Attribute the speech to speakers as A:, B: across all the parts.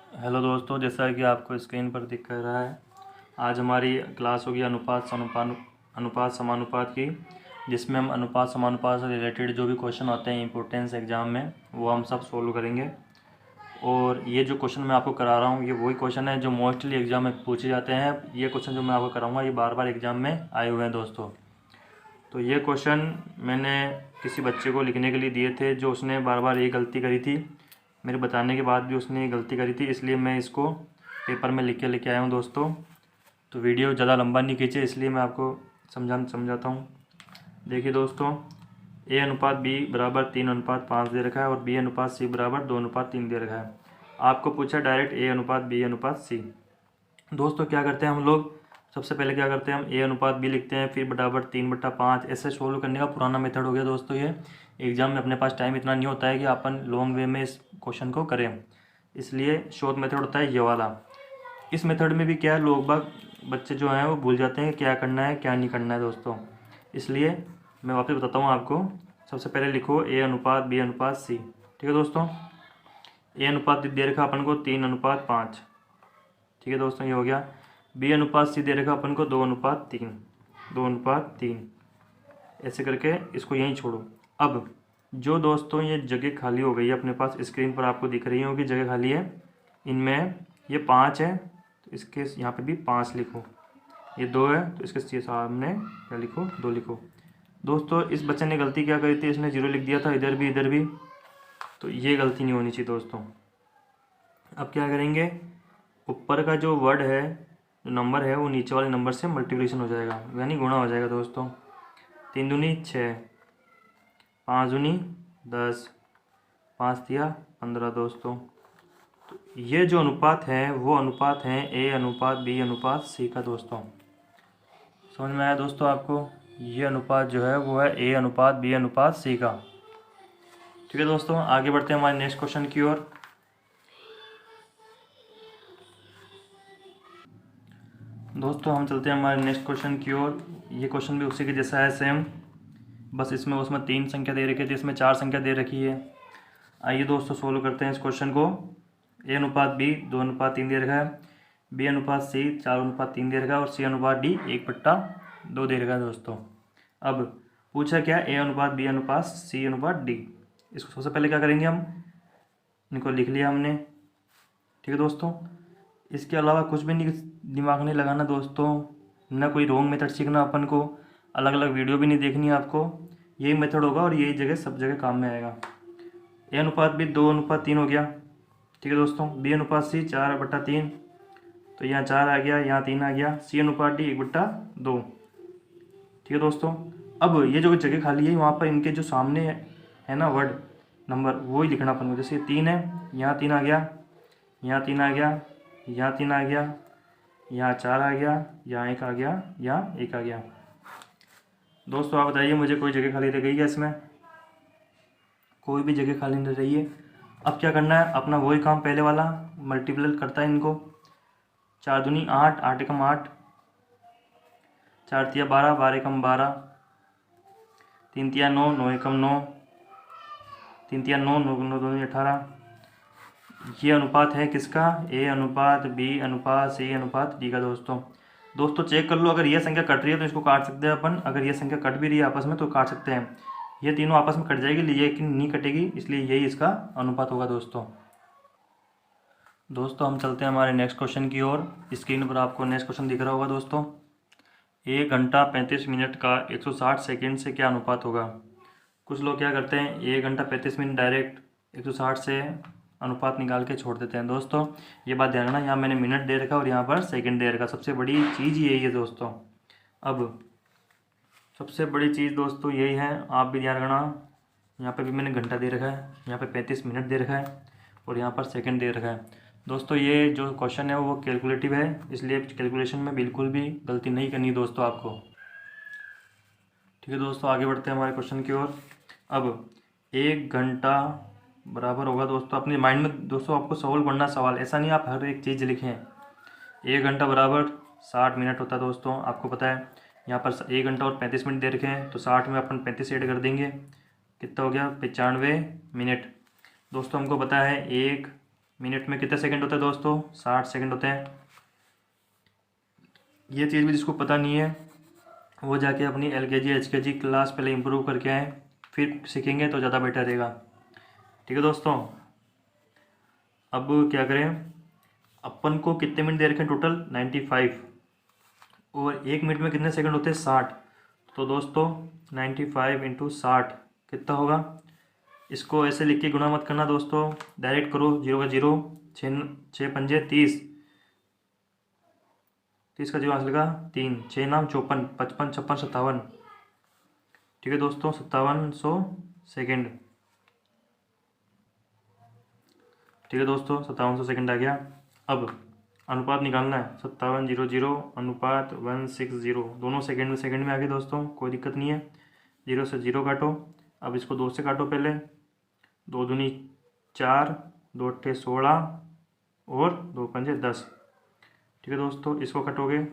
A: Hello दोस्तों, जैसा कि आपको स्क्रीन पर दिख रहा है, आज हमारी क्लास होगी अनुपात समानुपात की, जिसमें हम अनुपात समानुपात से रिलेटेड जो भी क्वेश्चन आते हैं इंपॉर्टेंस एग्ज़ाम में, वो हम सब सोल्व करेंगे। और ये जो क्वेश्चन मैं आपको करा रहा हूँ, ये वही क्वेश्चन है जो मोस्टली एग्ज़ाम में पूछे जाते हैं। ये क्वेश्चन जो मैं आपको कराऊँगा, ये बार बार एग्ज़ाम में आए हुए हैं दोस्तों। तो ये क्वेश्चन मैंने किसी बच्चे को लिखने के लिए दिए थे, जो उसने बार बार ये गलती करी थी। मेरे बताने के बाद भी उसने ये गलती करी थी, इसलिए मैं इसको पेपर में लिख के लेके आया हूँ दोस्तों। तो वीडियो ज़्यादा लंबा नहीं खींचे, इसलिए मैं आपको समझाता हूँ। देखिए दोस्तों, ए अनुपात बी बराबर 3:5 दे रखा है और बी अनुपात सी बराबर 2:3 दे रखा है। आपको पूछा डायरेक्ट ए अनुपात बी अनुपात सी। दोस्तों क्या करते हैं हम लोग, सबसे पहले क्या करते हैं, हम ए अनुपात बी लिखते हैं, फिर बराबर 3/5 ऐसे सोल्व करने का पुराना मेथड हो गया दोस्तों। ये एग्जाम में अपने पास टाइम इतना नहीं होता है कि अपन लॉन्ग वे में इस क्वेश्चन को करें, इसलिए शॉर्ट मेथड होता है ये वाला। इस मेथड में भी क्या है, लोग बाग बच्चे जो हैं वो भूल जाते हैं कि क्या करना है क्या नहीं करना है दोस्तों। इसलिए मैं वापस बताता हूँ आपको। सबसे पहले लिखो ए अनुपात बी अनुपात सी। ठीक है दोस्तों, ए अनुपात दे रखा अपन को 3:5। ठीक है दोस्तों, ये हो गया। बी अनुपात सी दे रखा अपन को 2:3, 2:3। ऐसे करके इसको यहीं छोड़ो। अब जो दोस्तों ये जगह खाली हो गई है अपने पास, स्क्रीन पर आपको दिख रही होगी जगह खाली है, इनमें ये 5 है तो इसके यहाँ पे भी 5 लिखो। ये 2 है तो इसके सामने क्या लिखो, 2 लिखो। दोस्तों इस बच्चे ने गलती क्या करी थी, इसने 0 लिख दिया था इधर भी, तो ये गलती नहीं होनी चाहिए दोस्तों। अब क्या करेंगे, ऊपर का जो वर्ड है, जो नंबर है, वो नीचे वाले नंबर से मल्टीप्लिकेशन हो जाएगा, यानी गुणा हो जाएगा दोस्तों। 3 दूनी 6, 5 दूनी 10, 5 दिया 15 दोस्तों। तो ये जो अनुपात है वो अनुपात है ए अनुपात बी अनुपात सी का दोस्तों। समझ में आया दोस्तों आपको? ये अनुपात जो है वो है ए अनुपात बी अनुपात सी का। ठीक है दोस्तों, आगे बढ़ते हैं हमारे नेक्स्ट क्वेश्चन की ओर। दोस्तों हम चलते हैं हमारे नेक्स्ट क्वेश्चन की ओर। ये क्वेश्चन भी उसी के जैसा है सेम, बस इसमें उसमें 3 संख्या दे रखी थी, इसमें 4 संख्या दे रखी है। आइए दोस्तों सोल्व करते हैं इस क्वेश्चन को। ए अनुपात बी 2:3 दे रखा है, बी अनुपात सी 4:3 दे रखा है और सी अनुपात डी 1/2 दे रखा है दोस्तों। अब पूछा क्या, ए अनुपात बी अनुपात सी अनुपात डी। इसको सबसे पहले क्या करेंगे, हम इनको लिख लिया हमने। ठीक है दोस्तों, इसके अलावा कुछ भी नहीं, दिमाग नहीं लगाना दोस्तों, ना कोई रॉन्ग मेथड सीखना अपन को, अलग अलग वीडियो भी नहीं देखनी है आपको। यही मेथड होगा और यही जगह सब जगह काम में आएगा। ए अनुपात बी 2:3 हो गया। ठीक है दोस्तों, बी अनुपात सी 4/3, तो यहाँ 4 आ गया, यहाँ 3 आ गया। सी अनुपात डी 1/2। ठीक है दोस्तों, अब ये जो जगह खाली है वहाँ पर इनके जो सामने है ना वर्ड नंबर, वो ही लिखना अपन को। जैसे 3 है, यहाँ 3 आ गया, यहाँ 3 आ गया, यहाँ 3 आ गया, यहाँ 4 आ गया, यहाँ 1 आ गया, यहाँ 1 आ गया। दोस्तों आप बताइए मुझे, कोई जगह खाली रह गई है इसमें? कोई भी जगह खाली नहीं रही है। अब क्या करना है, अपना वही काम पहले वाला, मल्टीपल करता है इनको। 4 दूनी 8, 8 एकम 8, 4 तिया 12, 12 एकम 12, 3 तिया 9, 9 एकम 9, 3 तिया 9, 9 9 दूनी 18। ये अनुपात है किसका, ए अनुपात बी अनुपात सी अनुपात डी का दोस्तों। दोस्तों चेक कर लो, अगर ये संख्या कट रही है तो इसको काट सकते हैं अपन, अगर ये संख्या कट भी रही है आपस में तो काट सकते हैं। ये तीनों आपस में कट जाएगी लेकिन नहीं कटेगी, इसलिए यही इसका अनुपात होगा दोस्तों। दोस्तों हम चलते हैं हमारे नेक्स्ट क्वेश्चन की ओर। स्क्रीन पर आपको नेक्स्ट क्वेश्चन दिख रहा होगा दोस्तों। 1 घंटा 35 मिनट का 160 सेकेंड से क्या अनुपात होगा। कुछ लोग क्या करते हैं, 1 घंटा 35 मिनट डायरेक्ट 160 से अनुपात निकाल के छोड़ देते हैं दोस्तों। ये बात ध्यान रखना, यहाँ मैंने मिनट दे रखा और यहाँ पर सेकंड दे रखा, सबसे बड़ी चीज़ यही है दोस्तों। अब सबसे बड़ी चीज़ दोस्तों यही है, आप भी ध्यान रखना। यहाँ पे भी मैंने घंटा दे रखा है, यहाँ पे 35 मिनट दे रखा है और यहाँ पर सेकंड दे रखा है दोस्तों। ये जो क्वेश्चन है वो कैलकुलेटिव है, इसलिए कैलकुलेशन में बिल्कुल भी गलती नहीं करनी दोस्तों आपको। ठीक है दोस्तों, आगे बढ़ते हैं हमारे क्वेश्चन की ओर। अब 1 घंटा बराबर होगा दोस्तों, अपने माइंड में दोस्तों आपको सवाल पढ़ना, सवाल ऐसा नहीं आप हर एक चीज़ लिखें। 1 घंटा बराबर 60 मिनट होता है दोस्तों, आपको पता है। यहाँ पर 1 घंटा और 35 मिनट दे रखे हैं, तो 60 में अपन 35 ऐड कर देंगे, कितना हो गया 95 मिनट। दोस्तों हमको पता है 1 मिनट में कितने सेकंड होते हैं दोस्तों? 60 सेकंड होते हैं। ये चीज़ भी जिसको पता नहीं है वो जाके अपनी LKG HKG क्लास पहले इम्प्रूव करके आए, फिर सीखेंगे तो ज़्यादा बेटर रहेगा। ठीक है दोस्तों, अब क्या करें, अपन को कितने मिनट दे रखे हैं टोटल? 95, और 1 मिनट में कितने सेकंड होते हैं? 60। तो दोस्तों 95 इंटू 60 कितना होगा? इसको ऐसे लिख के गुणा मत करना दोस्तों, डायरेक्ट करो, 0 का 0, 6 पंजे 30, 30 का 0 हासिल का 3, 6 नाम 54, 55, 56, 57। ठीक है दोस्तों, 5700 सेकेंड। ठीक है दोस्तों, 5700 सेकेंड आ गया। अब अनुपात निकालना है, 5700 अनुपात 160, दोनों सेकेंड में आ गए दोस्तों, कोई दिक्कत नहीं है। 0 से 0 काटो, अब इसको 2 से काटो पहले, 2 दूनी 4, 2 अट्ठे 16 और 2 पंजे 10। ठीक है दोस्तों, इसको कटोगे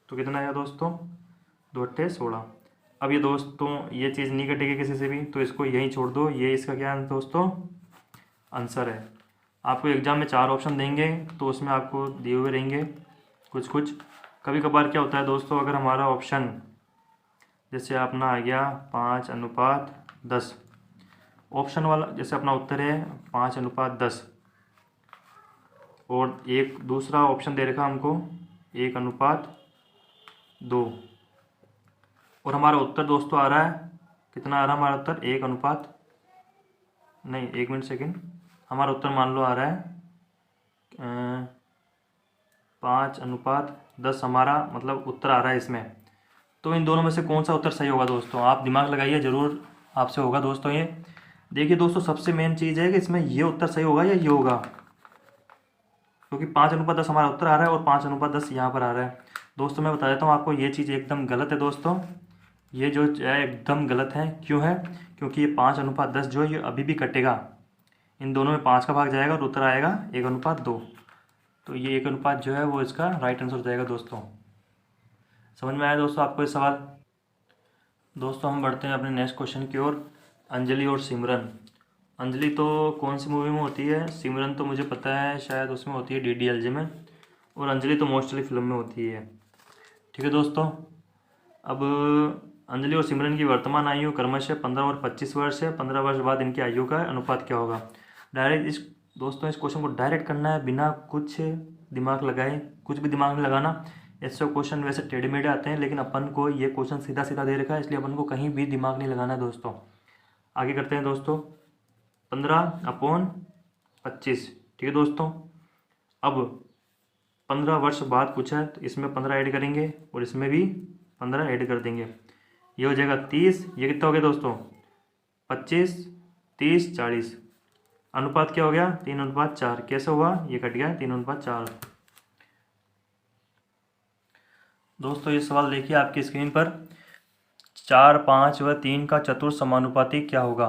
A: तो कितना आया दोस्तों? 2 अट्ठे 16। अब ये दोस्तों ये चीज़ नहीं कटेगी किसी से भी, तो इसको यहीं छोड़ दो, ये इसका क्या है दोस्तों? आंसर है। आपको एग्ज़ाम में 4 ऑप्शन देंगे तो उसमें आपको दिए हुए रहेंगे कुछ कुछ। कभी कभार क्या होता है दोस्तों, अगर हमारा ऑप्शन जैसे अपना आ गया 5:10, ऑप्शन वाला जैसे अपना उत्तर है 5:10, और एक दूसरा ऑप्शन दे रखा हमको 1:2, और हमारा उत्तर दोस्तों आ रहा है कितना? आ रहा है हमारा उत्तर 1 मिनट सेकेंड, हमारा उत्तर मान लो आ रहा है 5:10 हमारा मतलब उत्तर आ रहा है इसमें। तो इन दोनों में से कौन सा उत्तर सही होगा दोस्तों? आप दिमाग लगाइए, ज़रूर आपसे होगा दोस्तों ये। देखिए दोस्तों, सबसे मेन चीज़ है कि इसमें ये उत्तर सही होगा या ये होगा, क्योंकि 5:10 हमारा उत्तर आ रहा है और 5:10 यहाँ पर आ रहा है। दोस्तों मैं बता देता हूँ आपको, ये चीज़ एकदम गलत है दोस्तों, ये जो है एकदम गलत है। क्यों है? क्योंकि ये 5:10 जो है ये अभी भी कटेगा, इन दोनों में 5 का भाग जाएगा और उत्तर आएगा 1:2। तो ये 1 जो है वो इसका राइट आंसर हो जाएगा दोस्तों। समझ में आया दोस्तों आपको ये सवाल? दोस्तों हम बढ़ते हैं अपने नेक्स्ट क्वेश्चन की ओर। अंजलि और सिमरन। अंजलि तो कौन सी मूवी में होती है, सिमरन तो मुझे पता है शायद उसमें होती है DDLJ में, और अंजलि तो मोस्टली फिल्म में होती है। ठीक है दोस्तों, अब अंजलि और सिमरन की वर्तमान आयु क्रमशः 15 और 25 वर्ष है। 15 वर्ष बाद इनकी आयु का अनुपात क्या होगा? डायरेक्ट इस दोस्तों इस क्वेश्चन को डायरेक्ट करना है, बिना कुछ दिमाग लगाए, कुछ भी दिमाग में लगाना। ऐसे क्वेश्चन वैसे टेढ़े मेढ़े आते हैं, लेकिन अपन को ये क्वेश्चन सीधा सीधा दे रखा है, इसलिए अपन को कहीं भी दिमाग नहीं लगाना है दोस्तों। आगे करते हैं दोस्तों, 15/25। ठीक है दोस्तों, अब 15 वर्ष बाद पूछा है तो इसमें 15 ऐड करेंगे और इसमें भी 15 ऐड कर देंगे, ये हो जाएगा 30। ये कितना हो गया दोस्तों? 25, 30, 40। अनुपात क्या हो गया? 3:4। कैसे हुआ? ये कट गया 3:4। दोस्तों ये सवाल देखिए आपकी स्क्रीन पर, 4, 5 व 3 का चतुर्थ समानुपाती क्या होगा?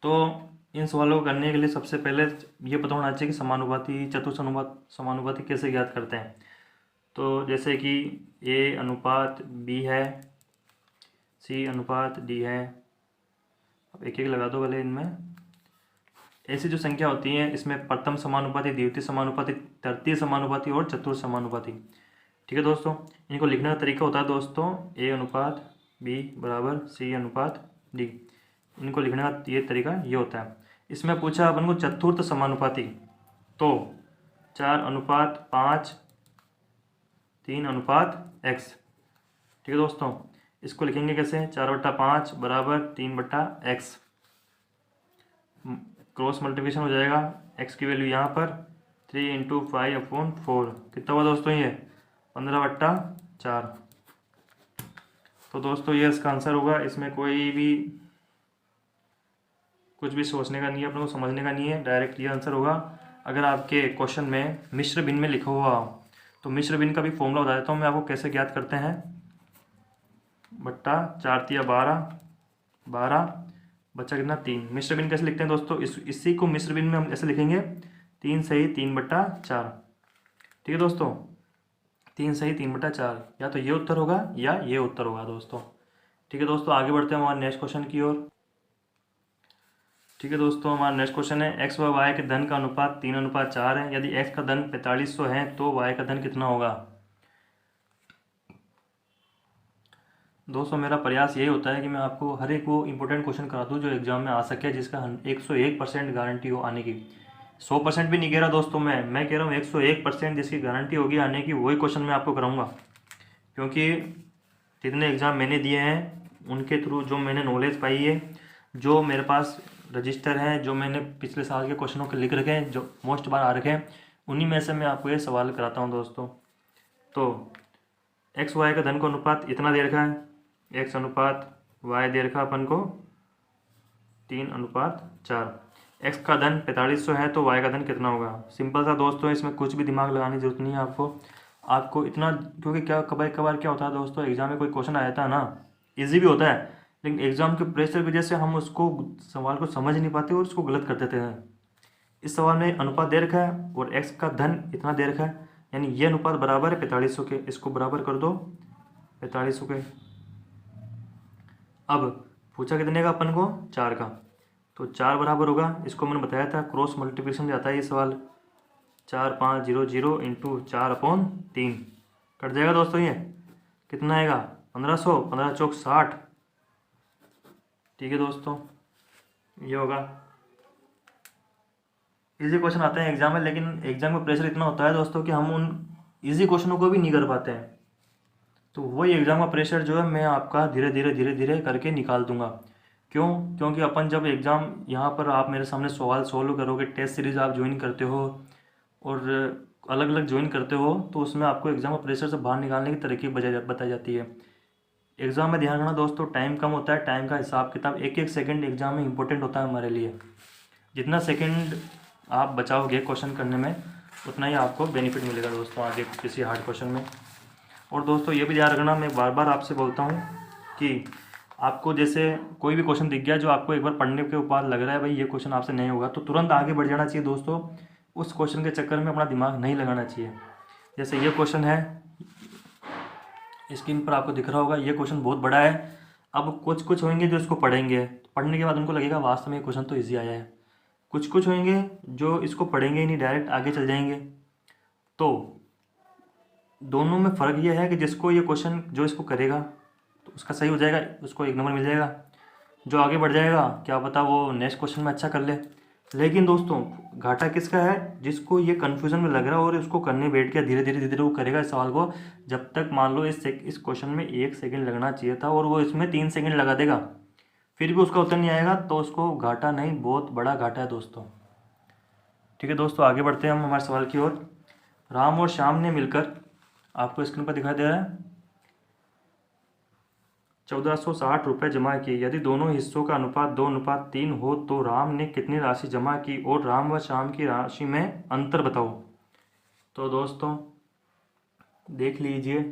A: तो इन सवालों को करने के लिए सबसे पहले ये पता होना चाहिए कि समानुपाती चतुर्थ समानुपाती कैसे ज्ञात करते हैं। तो जैसे कि A/B है, C/D है, अब एक एक लगा दो पहले इनमें। ऐसी जो संख्या होती हैं इसमें प्रथम समानुपाती, द्वितीय समानुपाती, तृतीय समानुपाती और चतुर्थ समानुपाती। ठीक है दोस्तों, इनको लिखने का तरीका होता है दोस्तों A/B बराबर C/D। इनको लिखने का ये तरीका ये होता है। इसमें पूछा अपन को चतुर्थ समानुपाती, तो 4:5, 3:X। ठीक है दोस्तों, इसको लिखेंगे कैसे? 4/5 बराबर 3/X, क्रॉस मल्टीप्लिकेशन हो जाएगा, x की वैल्यू यहाँ पर 3 × 5/4। कितना हुआ दोस्तों? ये 15/4। तो दोस्तों ये इसका आंसर होगा। इसमें कोई भी कुछ भी सोचने का नहीं है, अपने को समझने का नहीं है, डायरेक्ट ये आंसर होगा। अगर आपके क्वेश्चन में मिश्र भिन्न में लिखा हुआ हो तो मिश्र भिन्न का भी फॉर्मूला बता देता हूँ मैं आपको कैसे ज्ञात करते हैं। बट्टा 4×3 12 बच्चा कितना? 3। मिश्र भिन्न कैसे लिखते हैं दोस्तों? इसी को मिश्र भिन्न में हम ऐसे लिखेंगे 3 सही 3/4। ठीक है दोस्तों, 3 सही 3/4, या तो ये उत्तर होगा या ये उत्तर होगा दोस्तों। ठीक है दोस्तों, आगे बढ़ते हैं हमारे नेक्स्ट क्वेश्चन की ओर। ठीक है दोस्तों, हमारा नेक्स्ट क्वेश्चन है एक्स व वाई के धन का अनुपात 3:4 है। यदि एक्स का धन 4500 है तो वाई का धन कितना होगा। दोस्तों मेरा प्रयास यही होता है कि मैं आपको हर एक वो इंपॉर्टेंट क्वेश्चन करा दूँ जो एग्जाम में आ सके, जिसका 101% गारंटी हो आने की। 100% भी नहीं कह रहा दोस्तों, मैं कह रहा हूँ 101% जिसकी गारंटी होगी आने की, वही क्वेश्चन मैं आपको कराऊंगा। क्योंकि जितने एग्ज़ाम मैंने दिए हैं उनके थ्रू जो मैंने नॉलेज पाई है, जो मेरे पास रजिस्टर हैं, जो मैंने पिछले साल के क्वेश्चनों के लिख रखे हैं, जो मोस्ट बार आ रखे हैं, उन्हीं में से मैं आपको ये सवाल कराता हूँ दोस्तों। तो एक्स वाई का धन का अनुपात इतना दे रखा है, एक्स अनुपात वाई दे रखा अपन को 3:4। एक्स का धन 4500 है तो वाई का धन कितना होगा। सिंपल सा दोस्तों, इसमें कुछ भी दिमाग लगाने की जरूरत नहीं है आपको इतना, क्योंकि क्या कभी कभार क्या होता है दोस्तों, एग्जाम में कोई क्वेश्चन आ जाता है ना, इजी भी होता है, लेकिन एग्जाम के प्रेशर की वजह से हम उसको सवाल को समझ नहीं पाते और उसको गलत कर देते हैं। इस सवाल में अनुपात दे रखा है और एक्स का धन इतना दे रखा है, यानी ये अनुपात बराबर है 4500 के। इसको बराबर कर दो 4500 के। अब पूछा कितने का अपन को, 4 का, तो 4 बराबर होगा, इसको मैंने बताया था क्रॉस मल्टीप्लिकेशन जाता है ये सवाल, 4500 इंटू 4/3 कट जाएगा दोस्तों। ये कितना आएगा 1500, 15 चौक 60। ठीक है दोस्तों, ये होगा। इजी क्वेश्चन आते हैं एग्जाम में, लेकिन एग्जाम में प्रेशर इतना होता है दोस्तों कि हम उन इजी क्वेश्चनों को भी नहीं कर पाते हैं। तो वही एग्ज़ाम का प्रेशर जो है मैं आपका धीरे धीरे करके निकाल दूंगा। क्यों, क्योंकि अपन जब एग्ज़ाम यहाँ पर आप मेरे सामने सवाल सोल्व करोगे, टेस्ट सीरीज़ आप ज्वाइन करते हो और अलग अलग ज्वाइन करते हो, तो उसमें आपको एग्ज़ाम का प्रेशर से बाहर निकालने की तरकीब बताई जाती है। एग्ज़ाम में ध्यान रखना दोस्तों, टाइम कम होता है, टाइम का हिसाब किताब, एक एक सेकंड एग्ज़ाम में इंपॉर्टेंट होता है हमारे लिए। जितना सेकंड आप बचाओगे क्वेश्चन करने में, उतना ही आपको बेनिफिट मिलेगा दोस्तों आगे किसी हार्ड क्वेश्चन में। और दोस्तों ये भी ध्यान रखना, मैं बार बार आपसे बोलता हूँ कि आपको जैसे कोई भी क्वेश्चन दिख गया जो आपको एक बार पढ़ने के बाद लग रहा है भाई ये क्वेश्चन आपसे नहीं होगा, तो तुरंत आगे बढ़ जाना चाहिए दोस्तों। उस क्वेश्चन के चक्कर में अपना दिमाग नहीं लगाना चाहिए। जैसे ये क्वेश्चन है, स्क्रीन पर आपको दिख रहा होगा, ये क्वेश्चन बहुत बड़ा है। अब कुछ होंगे जो इसको पढ़ेंगे, पढ़ने के बाद उनको लगेगा वास्तव में ये क्वेश्चन तो ईजी आया है। कुछ होंगे जो इसको पढ़ेंगे ही नहीं, डायरेक्ट आगे चल जाएंगे। तो दोनों में फ़र्क ये है कि जिसको ये क्वेश्चन जो इसको करेगा तो उसका सही हो जाएगा, उसको 1 नंबर मिल जाएगा। जो आगे बढ़ जाएगा क्या पता वो नेक्स्ट क्वेश्चन में अच्छा कर ले। लेकिन दोस्तों घाटा किसका है, जिसको ये कन्फ्यूज़न में लग रहा है और इसको करने बैठ गया, धीरे धीरे वो करेगा इस सवाल को। जब तक मान लो इस क्वेश्चन में 1 सेकंड लगना चाहिए था और वो इसमें 3 सेकंड लगा देगा, फिर भी उसका उत्तर नहीं आएगा, तो उसको घाटा नहीं, बहुत बड़ा घाटा है दोस्तों। ठीक है दोस्तों, आगे बढ़ते हैं हम हमारे सवाल की ओर। राम और श्याम ने मिलकर, आपको स्क्रीन पर दिखाई दे रहा है, 1460 रुपये जमा किए। यदि दोनों हिस्सों का अनुपात 2:3 हो तो राम ने कितनी राशि जमा की और राम व श्याम की राशि में अंतर बताओ। तो दोस्तों देख लीजिए,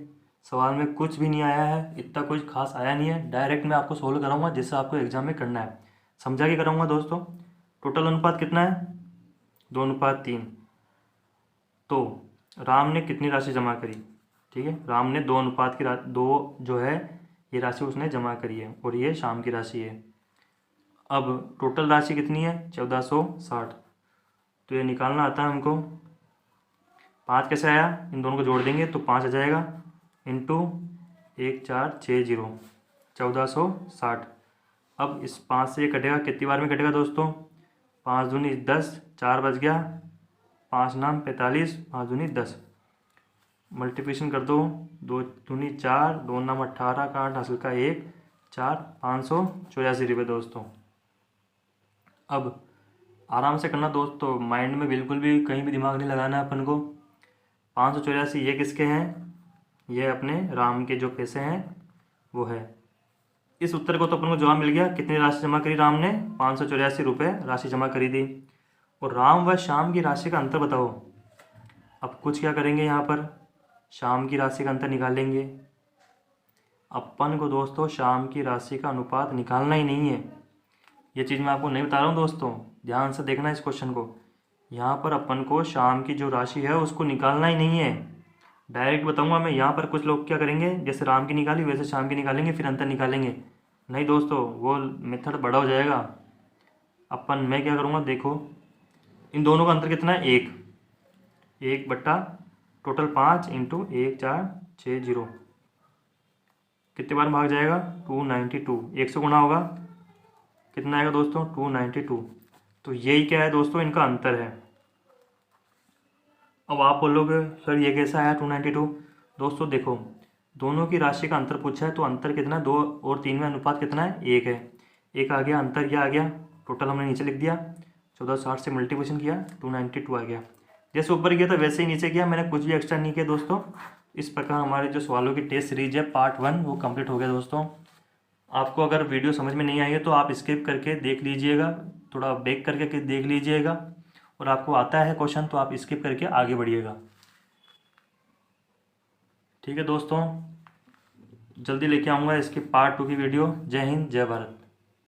A: सवाल में कुछ भी नहीं आया है, इतना कुछ खास आया नहीं है। डायरेक्ट मैं आपको सोल्व कराऊंगा जिससे आपको एग्जाम में करना है, समझा के कराऊंगा दोस्तों। टोटल अनुपात कितना है 2:3। तो राम ने कितनी राशि जमा करी, ठीक है, राम ने 2 जो है ये राशि उसने जमा करी है और ये शाम की राशि है। अब टोटल राशि कितनी है 1460, तो ये निकालना आता है हमको। 5 कैसे आया, इन दोनों को जोड़ देंगे तो 5 आ जाएगा, इंटू 1460 1460। अब इस 5 से ये कटेगा, कितनी बार में कटेगा दोस्तों, 5 दूनी 10, 4 बच गया, 5 नाम 45, 5 दूनी 10, मल्टीप्लिकेशन कर दो, 2 दूनी 4, 2 नाम 18 का 8 हासिल का 1, 4, 584 रुपये दोस्तों। अब आराम से करना दोस्तों, माइंड में बिल्कुल भी कहीं भी दिमाग नहीं लगाना है अपन को। 584 ये किसके हैं, ये अपने राम के जो पैसे हैं वो है। इस उत्तर को तो अपन को जवाब मिल गया, कितनी राशि जमा करी राम ने, 584 रुपये राशि जमा करी थी। और राम व श्याम की राशि का अंतर बताओ। अब कुछ क्या करेंगे, यहाँ पर शाम की राशि का अंतर निकालेंगे। अपन को दोस्तों शाम की राशि का अनुपात निकालना ही नहीं है, ये चीज़ मैं आपको नहीं बता रहा हूँ दोस्तों, ध्यान से देखना इस क्वेश्चन को। यहाँ पर अपन को शाम की जो राशि है उसको निकालना ही नहीं है, डायरेक्ट बताऊँगा मैं। यहाँ पर कुछ लोग क्या करेंगे, जैसे राम की निकाली वैसे शाम की निकालेंगे, फिर अंतर निकालेंगे। नहीं दोस्तों, वो मेथड बड़ा हो जाएगा। मैं क्या करूँगा, देखो इन दोनों का अंतर कितना है, 1 बट्टा टोटल 5 इंटू 1 4 6 0, कितने बार भाग जाएगा, 292, 1 से गुणा होगा, कितना आएगा दोस्तों, 292। तो यही क्या है दोस्तों, इनका अंतर है। अब आप बोलोगे सर ये कैसा आया 292। दोस्तों देखो, दोनों की राशि का अंतर पूछा है, तो अंतर कितना है, 2 और 3 में अनुपात कितना है, 1 है। 1 आ गया, अंतर क्या आ गया, टोटल हमने नीचे लिख दिया, 1460 से मल्टीप्लिकेशन किया, 292 आ गया। जैसे ऊपर किया था वैसे ही नीचे किया, मैंने कुछ भी एक्स्ट्रा नहीं किया दोस्तों। इस प्रकार हमारे जो सवालों की टेस्ट सीरीज है पार्ट 1 वो कंप्लीट हो गया दोस्तों। आपको अगर वीडियो समझ में नहीं आई है तो आप स्किप करके देख लीजिएगा, थोड़ा बैक करके देख लीजिएगा, और आपको आता है क्वेश्चन तो आप स्किप करके आगे बढ़िएगा। ठीक है दोस्तों, जल्दी लेके आऊँगा इसके पार्ट 2 की वीडियो। जय हिंद, जय भारत।